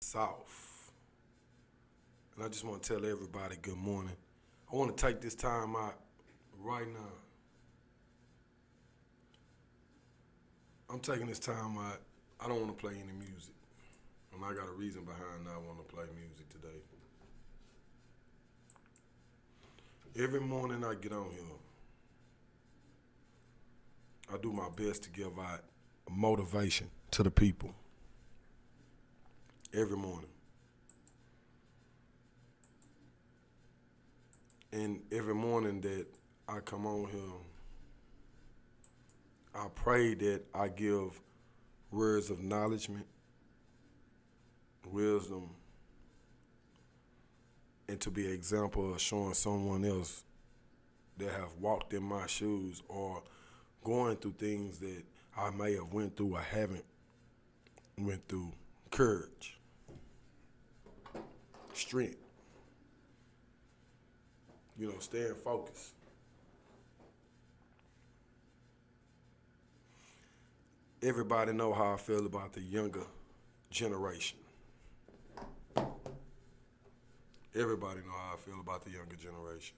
South. And I just want to tell everybody good morning. I want to take this time out right now. I'm taking this time out. I don't want to play any music. And I got a reason behind that I want to play music today. Every morning I get on here, I do my best to give out motivation to the people. Every morning. And every morning that I come on here, I pray that I give words of acknowledgement, wisdom, and to be an example of showing someone else that have walked in my shoes or going through things that I may have went through or haven't went through. Courage, strength, staying focused. Everybody know how I feel about the younger generation. Everybody know how I feel about the younger generation.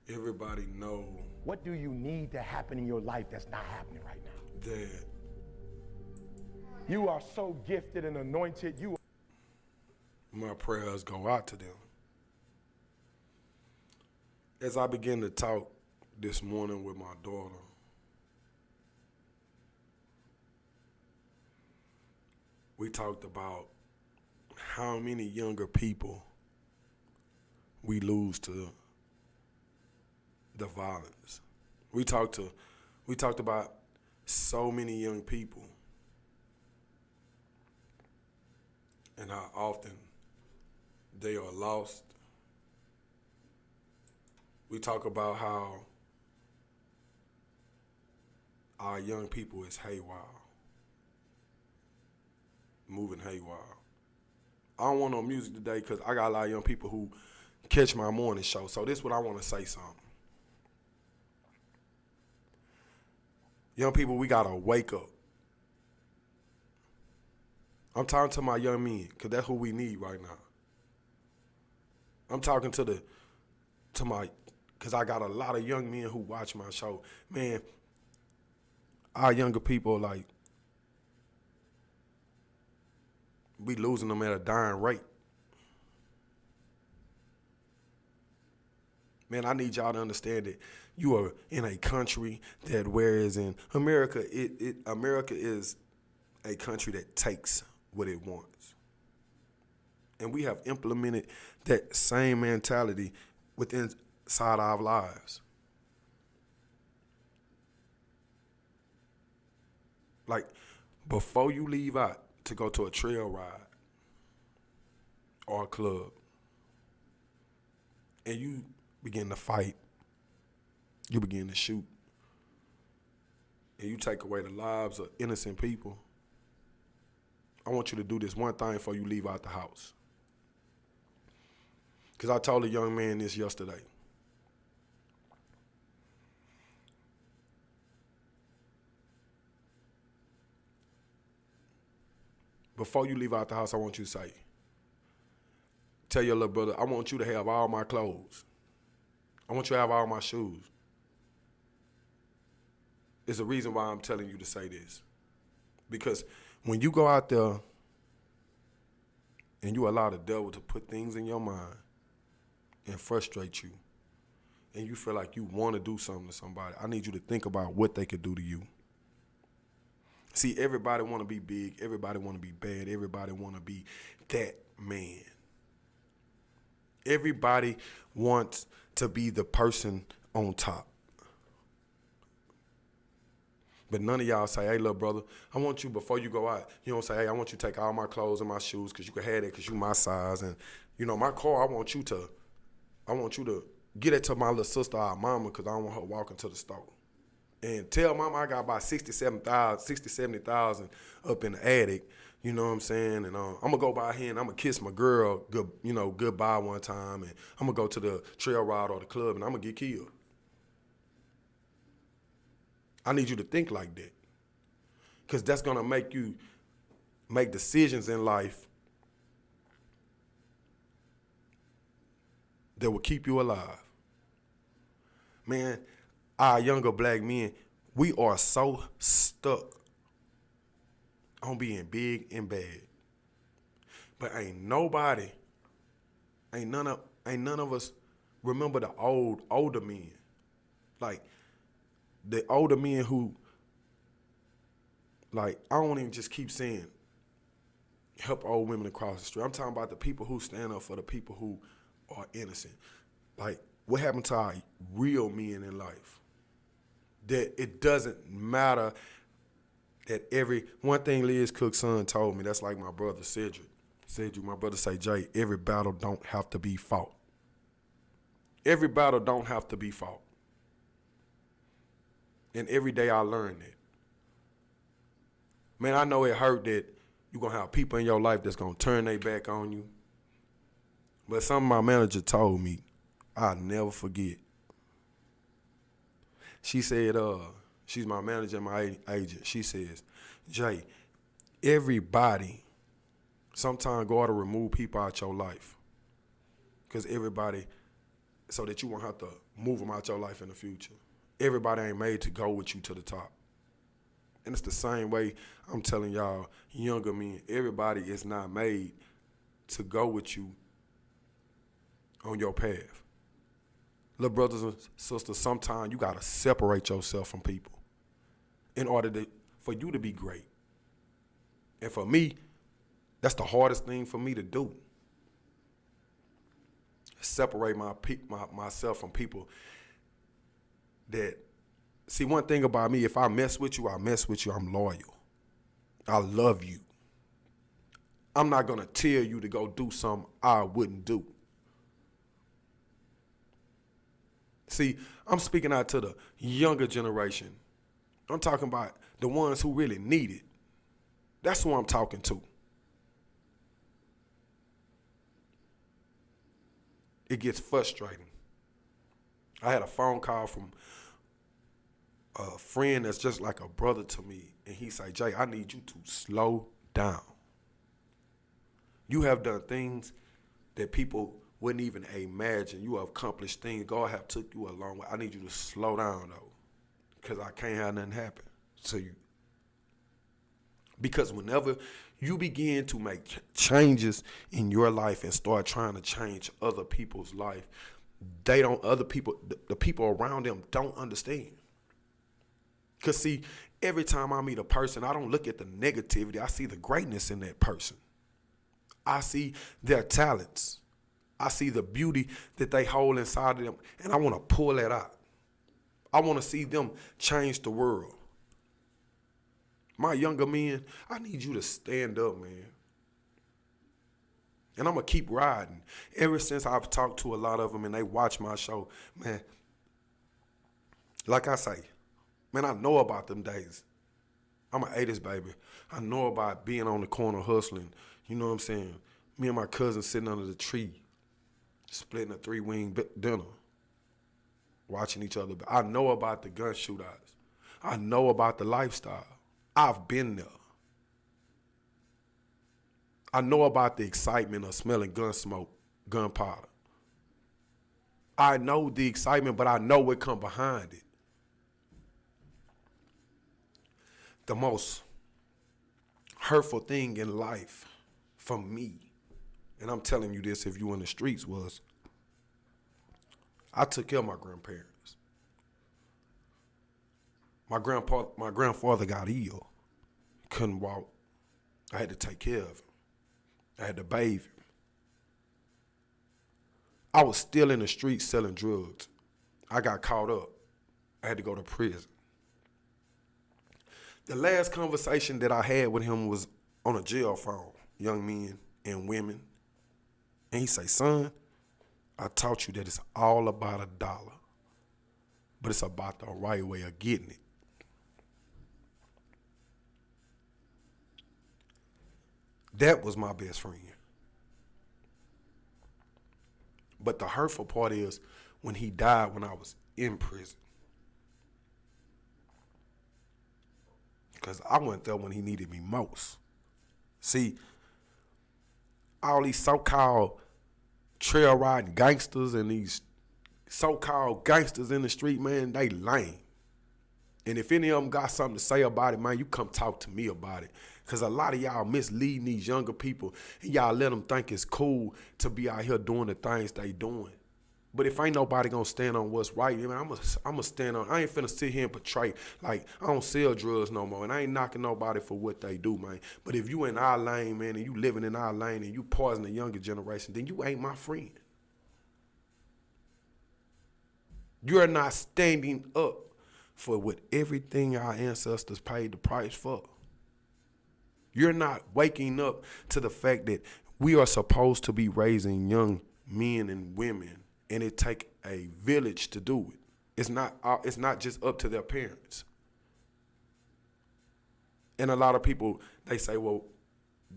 Everybody know what do you need to happen in your life that's not happening right now? that you are so gifted and anointed. My prayers go out to them. As I begin to talk this morning with my daughter, we talked about how many younger people we lose to the violence. We talked about so many young people and how often they are lost. We talk about how our young people is haywire, moving haywire. I don't want no music today because I got a lot of young people who catch my morning show. So this is what I want to say something. Young people, we got to wake up. I'm talking to my young men because that's who we need right now. I'm talking to my, because I got a lot of young men who watch my show. Man, our younger people, like, we losing them at a dying rate. Man, I need y'all to understand that you are in a country that, whereas in America, America is a country that takes what it wants. And we have implemented that same mentality within inside our lives. Like, before you leave out to go to a trail ride or a club, and you begin to fight, you begin to shoot, and you take away the lives of innocent people, I want you to do this one thing before you leave out the house. Because I told a young man this yesterday. Before you leave out the house, I want you to say, tell your little brother, I want you to have all my clothes. I want you to have all my shoes. It's the reason why I'm telling you to say this. Because when you go out there and you allow the devil to put things in your mind and frustrate you, and you feel like you want to do something to somebody, I need you to think about what they could do to you. See, everybody want to be big. Everybody want to be bad. Everybody want to be that man. Everybody wants to be the person on top. But none of y'all say, hey, little brother, I want you, before you go out, you don't say, hey, I want you to take all my clothes and my shoes because you can have that because you my size. And, my car, I want you to get it to my little sister or mama because I don't want her walking to the store. And tell mama I got about 70,000 up in the attic, you know what I'm saying? And I'm going to go by here and I'm going to kiss my girl, goodbye one time. And I'm going to go to the trail ride or the club and I'm going to get killed. I need you to think like that. Because that's going to make you make decisions in life that will keep you alive. Man, our younger black men, we are so stuck on being big and bad. But ain't none of us remember the older men. Like the older men who, like, I don't even just keep saying help old women across the street. I'm talking about the people who stand up for the people who are innocent. Like, what happened to our real men in life? That it doesn't matter that one thing Liz Cook's son told me, that's like my brother Cedric. My brother say, Jay, every battle don't have to be fought. Every battle don't have to be fought. And every day I learn that. Man, I know it hurt that you're going to have people in your life that's going to turn their back on you. But something my manager told me, I'll never forget. She said, she's my manager and my agent. She says, Jay, everybody sometimes go out to remove people out your life. Because everybody, so that you won't have to move them out your life in the future. Everybody ain't made to go with you to the top. And it's the same way I'm telling y'all, younger men, everybody is not made to go with you on your path. Little brothers and sisters, sometimes you got to separate yourself from people in order for you to be great. And for me, that's the hardest thing for me to do. Separate myself from people that, see, one thing about me, if I mess with you, I'm loyal. I love you. I'm not going to tell you to go do something I wouldn't do. See, I'm speaking out to the younger generation. I'm talking about the ones who really need it. That's who I'm talking to. It gets frustrating. I had a phone call from a friend that's just like a brother to me, and he said, Jay, I need you to slow down. You have done things that people wouldn't even imagine. You have accomplished things. God have took you a long way. I need you to slow down, though, because I can't have nothing happen to you. Because whenever you begin to make changes in your life and start trying to change other people's life, the people around them don't understand. Because, see, every time I meet a person, I don't look at the negativity. I see the greatness in that person. I see their talents. I see the beauty that they hold inside of them, and I want to pull that out. I want to see them change the world. My younger men, I need you to stand up, man. And I'm going to keep riding. Ever since I've talked to a lot of them and they watch my show, man, like I say, man, I know about them days. I'm an 80s baby. I know about being on the corner hustling. You know what I'm saying? Me and my cousin sitting under the tree, splitting a 3-wing dinner, watching each other. I know about the gun shootouts. I know about the lifestyle. I've been there. I know about the excitement of smelling gun smoke, gunpowder. I know the excitement, but I know what come behind it. The most hurtful thing in life for me, and I'm telling you this if you in the streets, was I took care of my grandparents. My grandfather got ill, couldn't walk. I had to take care of him. I had to bathe him. I was still in the streets selling drugs. I got caught up. I had to go to prison. The last conversation that I had with him was on a jail phone, young men and women. And he say, son, I taught you that it's all about $1, but it's about the right way of getting it. That was my best friend. But the hurtful part is when he died when I was in prison. Because I went there when he needed me most. See, all these so-called trail riding gangsters and these so-called gangsters in the street, man, they lame. And if any of them got something to say about it, man, you come talk to me about it. Because a lot of y'all misleading these younger people, and y'all let them think it's cool to be out here doing the things they doing. But if ain't nobody gonna stand on what's right, man, I'm gonna stand on. I ain't finna sit here and portray like I don't sell drugs no more, and I ain't knocking nobody for what they do, man. But if you in our lane, man, and you living in our lane, and you poison the younger generation, then you ain't my friend. You're not standing up for what everything our ancestors paid the price for. You're not waking up to the fact that we are supposed to be raising young men and women, and it take a village to do it. It's not just up to their parents. And a lot of people, they say, well,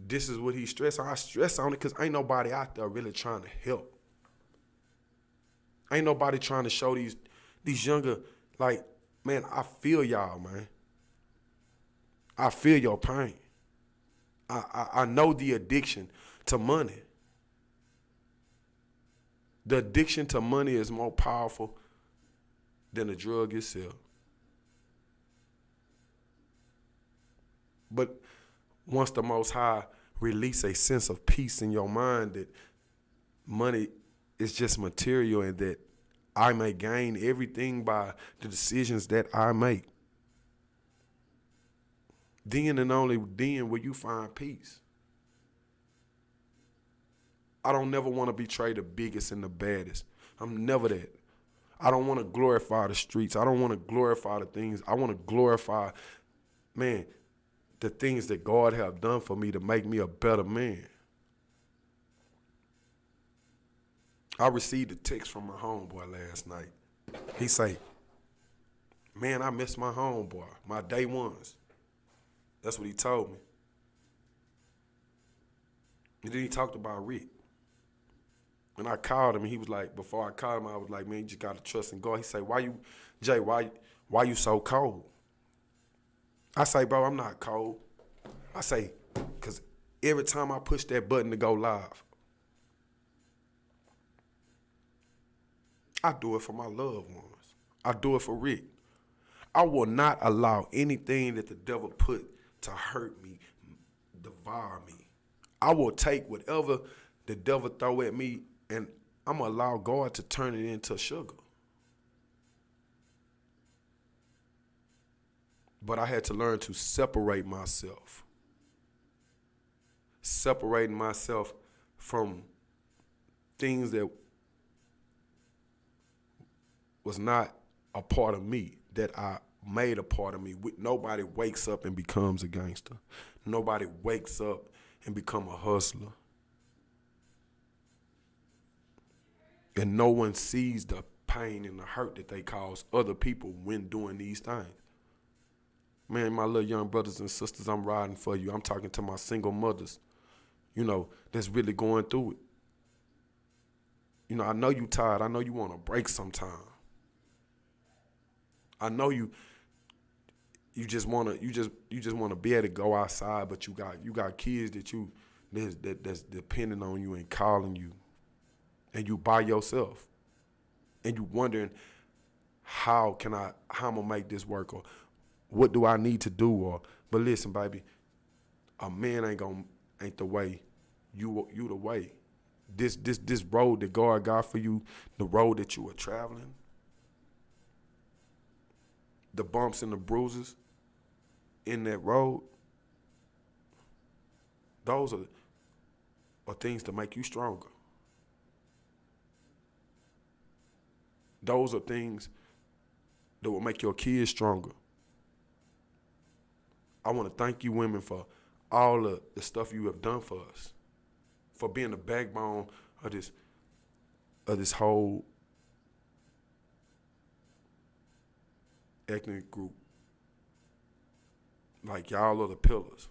this is what he stressed on. I stress on it because ain't nobody out there really trying to help. Ain't nobody trying to show these younger, like, man, I feel y'all, man. I feel your pain. I know the addiction to money. The addiction to money is more powerful than the drug itself. But once the Most High release a sense of peace in your mind that money is just material and that I may gain everything by the decisions that I make, then and only then will you find peace. I don't never want to betray the biggest and the baddest. I'm never that. I don't want to glorify the streets. I don't want to glorify the things. I want to glorify, man, the things that God have done for me to make me a better man. I received a text from my homeboy last night. He say, man, I miss my homeboy, my day ones. That's what he told me. And then he talked about Rick. And I called him, and he was like, before I called him, I was like, man, you just got to trust in God. He say, why you so cold? I say, bro, I'm not cold. I say, because every time I push that button to go live, I do it for my loved ones. I do it for Rick. I will not allow anything that the devil put to hurt me, devour me. I will take whatever the devil throw at me, and I'm going to allow God to turn it into sugar. But I had to learn to separate myself. Separating myself from things that was not a part of me, that I made a part of me. Nobody wakes up and becomes a gangster. Nobody wakes up and become a hustler. And no one sees the pain and the hurt that they cause other people when doing these things. Man, my little young brothers and sisters, I'm riding for you. I'm talking to my single mothers, that's really going through it. I know you tired. I know you want a break sometime. I know you just wanna be able to go outside, but you got kids that's depending on you and calling you, and you by yourself, and you wondering how I'm gonna make this work, or what do I need to do, but listen, baby, a man ain't the way. You the way. This road that God got for you, the road that you are traveling, the bumps and the bruises in that road, those are things to make you stronger. Those are things that will make your kids stronger. I want to thank you women for all of the stuff you have done for us, for being the backbone of this whole ethnic group. Like, y'all are the pillars.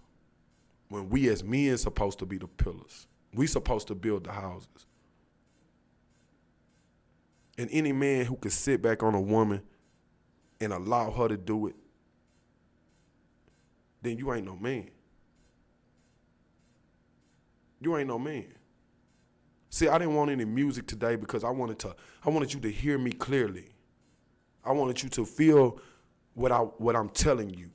When we as men supposed to be the pillars. We supposed to build the houses. And any man who could sit back on a woman and allow her to do it, then you ain't no man. You ain't no man. See, I didn't want any music today because I wanted you to hear me clearly. I wanted you to feel what I'm telling you.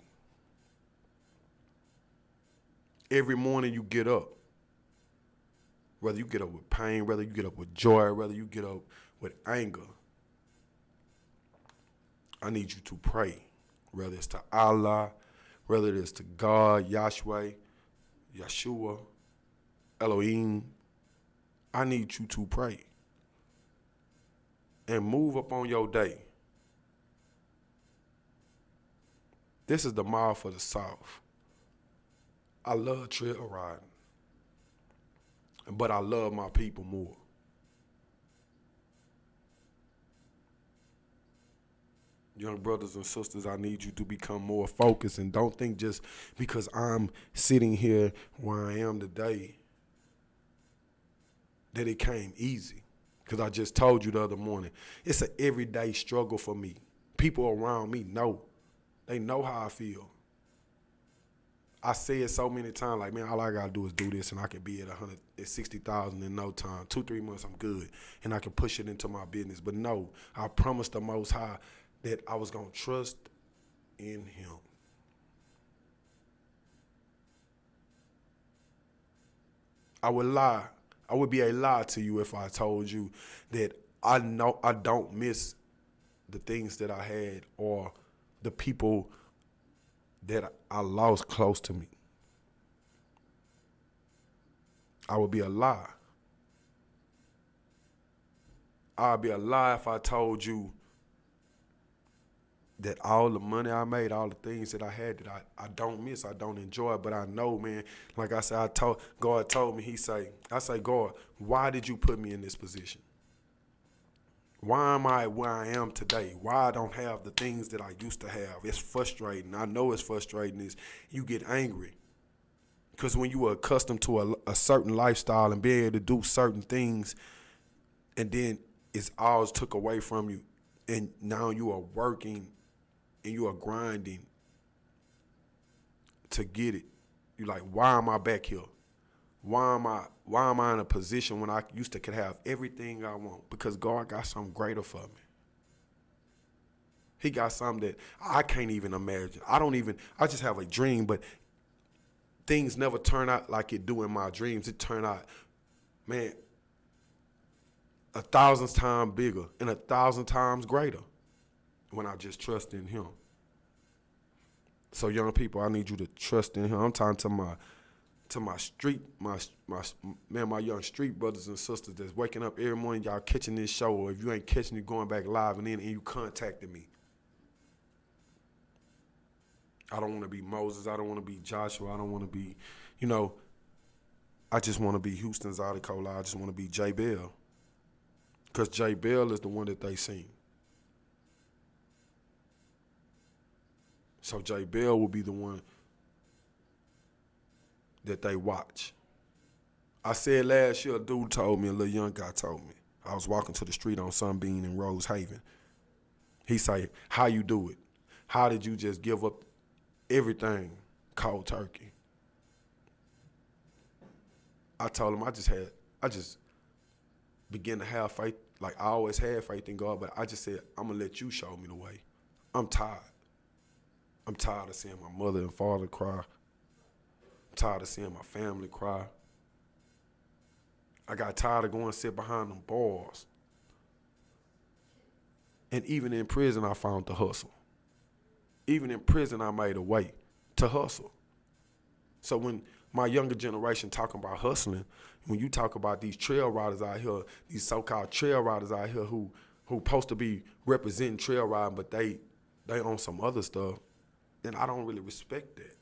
Every morning you get up, whether you get up with pain, whether you get up with joy, whether you get up with anger, I need you to pray, whether it's to Allah, whether it is to God, Yahweh, Yeshua, Elohim. I need you to pray and move up on your day. This is the mile for the South. I love trail riding, but I love my people more. Young brothers and sisters, I need you to become more focused, and don't think just because I'm sitting here where I am today that it came easy. Because I just told you the other morning, it's an everyday struggle for me. People around me know. They know how I feel. I say it so many times, like, man, all I gotta do is do this and I can be at 160,000 in no time. 2-3 months, I'm good. And I can push it into my business. But no, I promised the Most High that I was gonna trust in him. I would lie. I would be a lie to you if I told you that I know I don't miss the things that I had or the people that I lost close to me. I would be a lie. I'd be a lie if I told you that all the money I made, all the things that I had that I don't miss, I don't enjoy, but I know, man, like I said, God told me, I say, God, why did you put me in this position? Why am I where I am today? Why I don't have the things that I used to have? It's frustrating. I know it's frustrating. Is you get angry. Because when you are accustomed to a certain lifestyle and being able to do certain things, and then it's all took away from you, and now you are working and you are grinding to get it. You're like, why am I back here? Why am I in a position when I used to could have everything I want? Because God got something greater for me. He got something that I can't even imagine. I just have a dream, but things never turn out like it do in my dreams. It turn out, man, 1,000 times bigger and 1,000 times greater when I just trust in him. So young people, I need you to trust in him. I'm talking to my young street brothers and sisters that's waking up every morning, y'all catching this show, or if you ain't catching it, going back live and you contacting me. I don't want to be Moses. I don't want to be Joshua. I don't want to be, I just want to be Houston Zydeco. I just want to be J Bell. Because J Bell is the one that they seen. So J Bell will be the one that they watch. I said last year, a dude told me, a little young guy told me, I was walking to the street on Sunbeam in Rose Haven. He said, how you do it? How did you just give up everything cold turkey? I told him I just began to have faith, like I always had faith in God, but I just said, I'm gonna let you show me the way. I'm tired. I'm tired of seeing my mother and father cry. I'm tired of seeing my family cry. I got tired of going and sit behind them bars. And even in prison, I found the hustle. Even in prison, I made a way to hustle. So when my younger generation talking about hustling, when you talk about these trail riders out here, these so-called trail riders out here who supposed to be representing trail riding, but they on some other stuff, then I don't really respect that.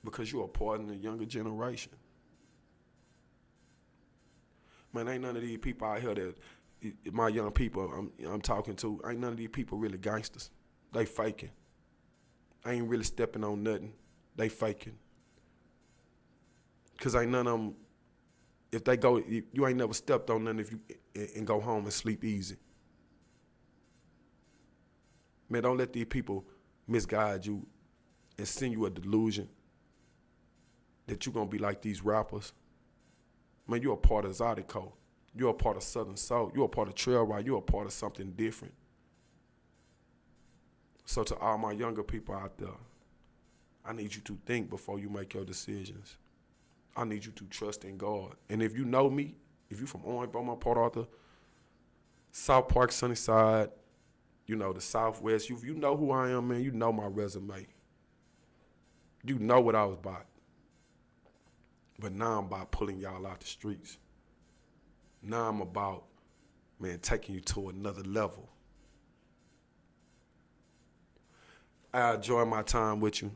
Because you're a part of the younger generation. Man, ain't none of these people out here that, my young people I'm talking to, ain't none of these people really gangsters. They faking. I ain't really stepping on nothing. They faking. Because ain't none of them, if they go, you ain't never stepped on nothing if you and go home and sleep easy. Man, don't let these people misguide you and send you a delusion that you're going to be like these rappers. Man, you're a part of Zydeco. You're a part of Southern Soul. You're a part of Trail Ride. You're a part of something different. So to all my younger people out there, I need you to think before you make your decisions. I need you to trust in God. And if you know me, if you're from Orange, Beaumont, Port Arthur, South Park, Sunnyside, you know, the Southwest, you know who I am, man. You know my resume. You know what I was about. But now I'm about pulling y'all out the streets. Now I'm about, man, taking you to another level. I enjoy my time with you.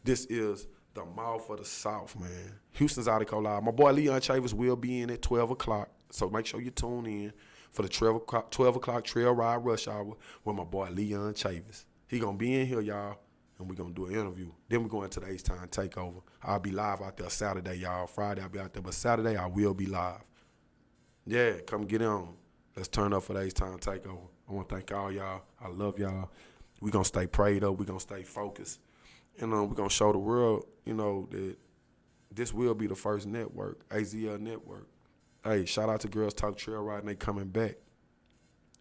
This is the mouth of the South, man. Houston's Zydeco Live. My boy Leon Chavis will be in at 12 o'clock, so make sure you tune in for the 12 o'clock Trail Ride Rush Hour with my boy Leon Chavis. He going to be in here, y'all, and we're going to do an interview. Then we're going to the H-Time Takeover. I'll be live out there Saturday, y'all. Friday I'll be out there, but Saturday I will be live. Yeah, come get on. Let's turn up for the H-Time Takeover. I want to thank all y'all. I love y'all. We're going to stay prayed up. We're going to stay focused. And we're going to show the world, you know, that this will be the first network, HZL Network. Hey, shout out to Girls Talk Trail Ride, and they coming back.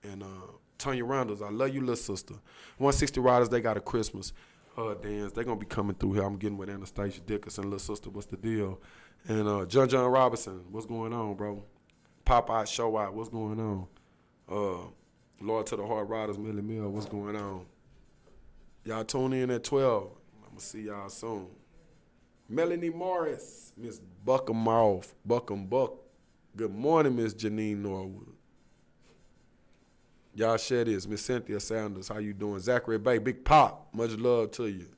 And Tonya Randles, I love you, little sister. 160 Riders, they got a Christmas dance. They going to be coming through here. I'm getting with Anastasia Dickerson, little sister, what's the deal? And John Robinson, what's going on, bro? Popeye Show Out, what's going on? Lord to the Heart Riders, Millie Mill, what's going on? Y'all tune in at 12. I'm going to see y'all soon. Melanie Morris, Miss Buckham Off, Buckham Buck. Good morning, Miss Janine Norwood. Y'all share this. Miss Cynthia Sanders, how you doing? Zachary Bay, Big Pop, much love to you.